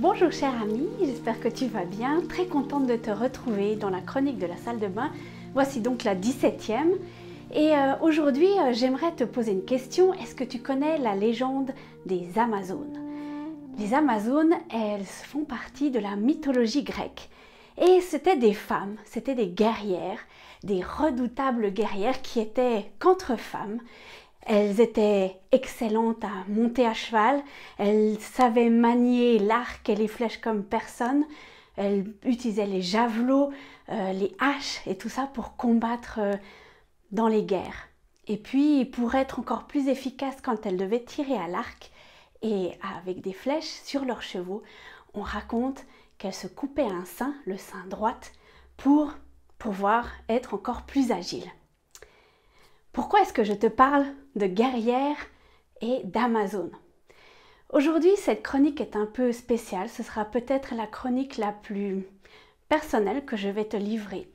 Bonjour cher ami, j'espère que tu vas bien. Très contente de te retrouver dans la chronique de la salle de bain. Voici donc la 17e. Et aujourd'hui, j'aimerais te poser une question. Est-ce que tu connais la légende des Amazones? Les Amazones, elles font partie de la mythologie grecque. Et c'était des femmes, c'était des guerrières, des redoutables guerrières qui étaient qu'entre femmes. Elles étaient excellentes à monter à cheval, elles savaient manier l'arc et les flèches comme personne, elles utilisaient les javelots, les haches et tout ça pour combattre dans les guerres. Et puis pour être encore plus efficaces quand elles devaient tirer à l'arc et avec des flèches sur leurs chevaux, on raconte qu'elles se coupaient un sein, le sein droite, pour pouvoir être encore plus agiles. Pourquoi est-ce que je te parle de guerrières et d'Amazones? Aujourd'hui, cette chronique est un peu spéciale. Ce sera peut-être la chronique la plus personnelle que je vais te livrer.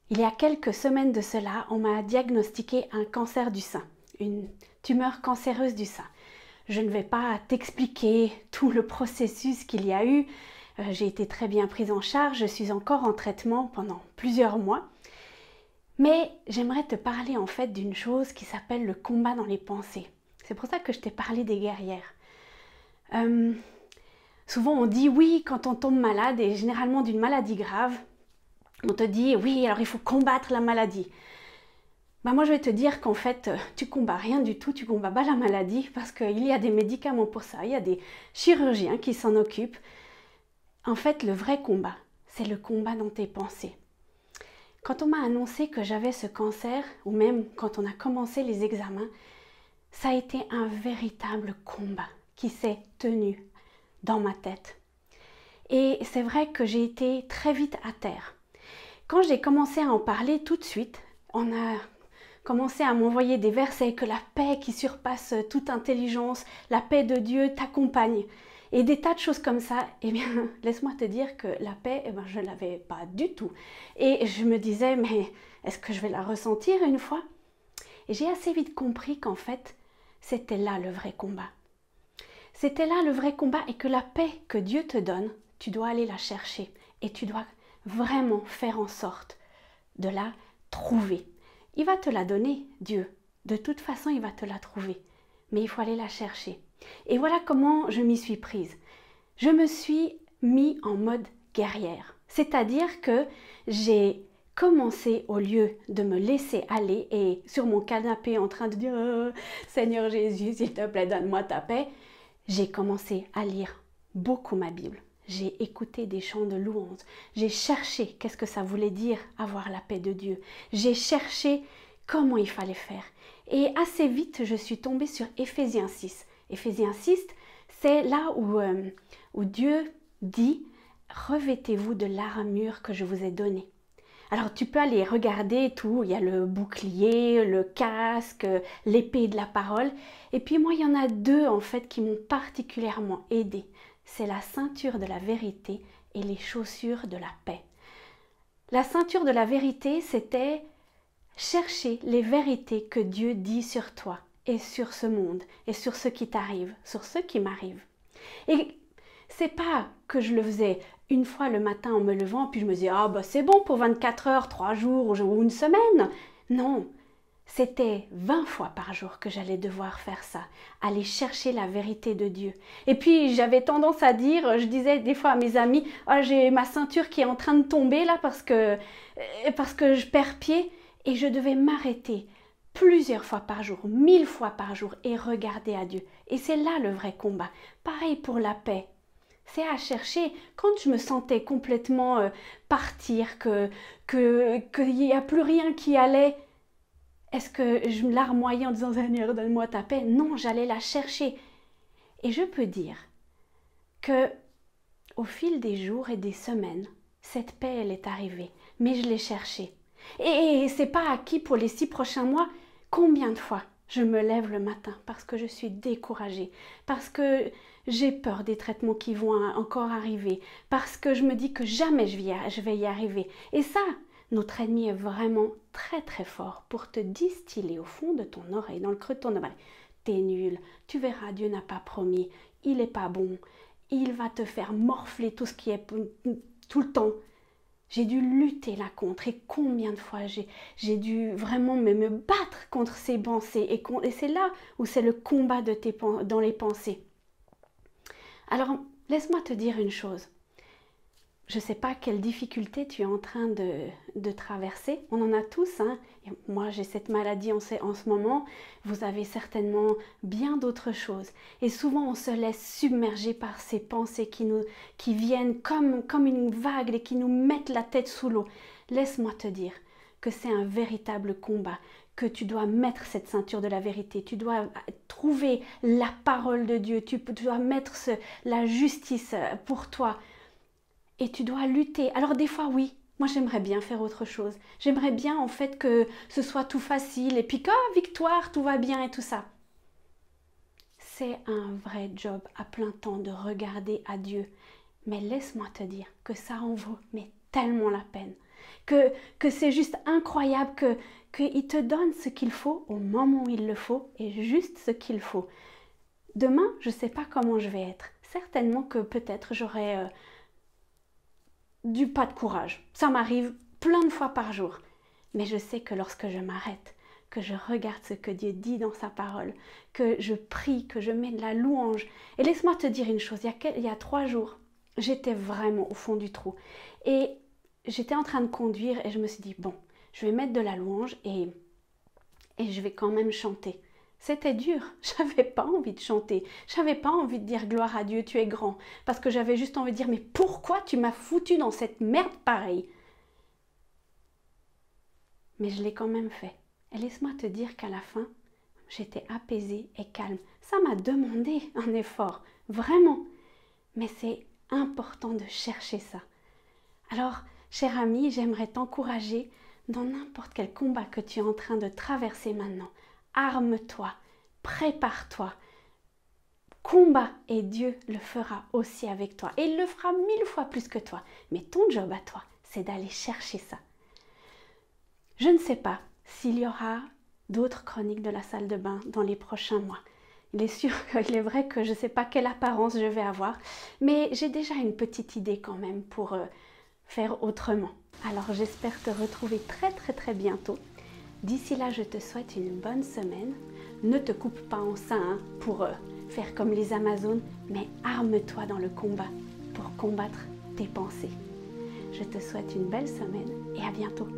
Il y a quelques semaines de cela, on m'a diagnostiqué un cancer du sein, une tumeur cancéreuse du sein. Je ne vais pas t'expliquer tout le processus qu'il y a eu. J'ai été très bien prise en charge. Je suis encore en traitement pendant plusieurs mois. Mais j'aimerais te parler en fait d'une chose qui s'appelle le combat dans les pensées. C'est pour ça que je t'ai parlé des guerrières. Souvent on dit oui quand on tombe malade, et généralement d'une maladie grave, on te dit oui alors il faut combattre la maladie. Moi je vais te dire qu'en fait tu combats rien du tout, tu combats pas la maladie parce qu'il y a des médicaments pour ça, il y a des chirurgiens qui s'en occupent. En fait le vrai combat, c'est le combat dans tes pensées. Quand on m'a annoncé que j'avais ce cancer, ou même quand on a commencé les examens, ça a été un véritable combat qui s'est tenu dans ma tête. Et c'est vrai que j'ai été très vite à terre. Quand j'ai commencé à en parler tout de suite, on a commencé à m'envoyer des versets que la paix qui surpasse toute intelligence, la paix de Dieu t'accompagne. Et des tas de choses comme ça, eh bien, laisse-moi te dire que la paix, je ne l'avais pas du tout. Et je me disais, mais est-ce que je vais la ressentir une fois? Et j'ai assez vite compris qu'en fait, c'était là le vrai combat. C'était là le vrai combat et que la paix que Dieu te donne, tu dois aller la chercher. Et tu dois vraiment faire en sorte de la trouver. Il va te la donner, Dieu. De toute façon, il va te la trouver. Mais il faut aller la chercher. Et voilà comment je m'y suis prise. Je me suis mis en mode guerrière. C'est-à-dire que j'ai commencé, au lieu de me laisser aller et sur mon canapé en train de dire Seigneur Jésus, s'il te plaît, donne-moi ta paix, j'ai commencé à lire beaucoup ma Bible. J'ai écouté des chants de louange. J'ai cherché qu'est-ce que ça voulait dire avoir la paix de Dieu. J'ai cherché comment il fallait faire. Et assez vite, je suis tombée sur Éphésiens 6. Éphésiens 6, c'est là où Dieu dit « Revêtez-vous de l'armure que je vous ai donnée ». Alors tu peux aller regarder tout, il y a le bouclier, le casque, l'épée de la parole. Et puis moi, il y en a deux en fait qui m'ont particulièrement aidée. C'est la ceinture de la vérité et les chaussures de la paix. La ceinture de la vérité, c'était chercher les vérités que Dieu dit sur toi et sur ce monde et sur ce qui t'arrive, sur ce qui m'arrive. Et c'est pas que je le faisais une fois le matin en me levant, puis je me disais c'est bon pour 24 heures, 3 jours ou une semaine. Non, c'était 20 fois par jour que j'allais devoir faire ça, aller chercher la vérité de Dieu. Et puis j'avais tendance à dire, je disais des fois à mes amis, j'ai ma ceinture qui est en train de tomber là parce que je perds pied, et je devais m'arrêter plusieurs fois par jour, 1000 fois par jour et regarder à Dieu. Et c'est là le vrai combat. Pareil pour la paix. C'est à chercher quand je me sentais complètement partir, qu'il n'y a plus rien qui allait. Est-ce que je me larmoyais en disant Seigneur, donne-moi ta paix? Non, j'allais la chercher. Et je peux dire que au fil des jours et des semaines, cette paix, elle est arrivée. Mais je l'ai cherchée. Et c'est pas acquis pour les 6 prochains mois. Combien de fois je me lève le matin parce que je suis découragée, parce que j'ai peur des traitements qui vont encore arriver, parce que je me dis que jamais je vais y arriver. Et ça, notre ennemi est vraiment très très fort pour te distiller au fond de ton oreille, dans le creux de ton oreille. T'es nul, tu verras, Dieu n'a pas promis, il n'est pas bon, il va te faire morfler tout ce qui est tout le temps. J'ai dû lutter là contre et combien de fois j'ai dû vraiment me battre contre ces pensées et c'est là où c'est le combat dans les pensées. Alors laisse-moi te dire une chose. Je ne sais pas quelle difficulté tu es en train de traverser. On en a tous. Hein. Et moi, j'ai cette maladie en ce moment. Vous avez certainement bien d'autres choses. Et souvent, on se laisse submerger par ces pensées qui viennent comme une vague et qui nous mettent la tête sous l'eau. Laisse-moi te dire que c'est un véritable combat, que tu dois mettre cette ceinture de la vérité. Tu dois trouver la parole de Dieu. Tu dois mettre la justice pour toi. Et tu dois lutter. Alors des fois, oui, moi j'aimerais bien faire autre chose. J'aimerais bien en fait que ce soit tout facile et puis victoire, tout va bien et tout ça. C'est un vrai job à plein temps de regarder à Dieu. Mais laisse-moi te dire que ça en vaut mais tellement la peine. Que c'est juste incroyable qu'il te donne ce qu'il faut au moment où il le faut et juste ce qu'il faut. Demain, je ne sais pas comment je vais être. Certainement que peut-être j'aurai du pas de courage. Ça m'arrive plein de fois par jour. Mais je sais que lorsque je m'arrête, que je regarde ce que Dieu dit dans sa parole, que je prie, que je mets de la louange. Et laisse-moi te dire une chose, il y a 3 jours, j'étais vraiment au fond du trou. Et j'étais en train de conduire et je me suis dit, bon, je vais mettre de la louange et je vais quand même chanter. C'était dur, j'avais pas envie de chanter, j'avais pas envie de dire gloire à Dieu, tu es grand, parce que j'avais juste envie de dire mais pourquoi tu m'as foutu dans cette merde pareille? Mais je l'ai quand même fait. Et laisse-moi te dire qu'à la fin, j'étais apaisée et calme. Ça m'a demandé un effort, vraiment. Mais c'est important de chercher ça. Alors, cher ami, j'aimerais t'encourager dans n'importe quel combat que tu es en train de traverser maintenant. Arme-toi, prépare-toi, combat et Dieu le fera aussi avec toi. Et il le fera 1000 fois plus que toi. Mais ton job à toi, c'est d'aller chercher ça. Je ne sais pas s'il y aura d'autres chroniques de la salle de bain dans les prochains mois. Il est vrai que je ne sais pas quelle apparence je vais avoir, mais j'ai déjà une petite idée quand même pour faire autrement. Alors j'espère te retrouver très bientôt. D'ici là, je te souhaite une bonne semaine. Ne te coupe pas en ça pour faire comme les Amazones, mais arme-toi dans le combat pour combattre tes pensées. Je te souhaite une belle semaine et à bientôt.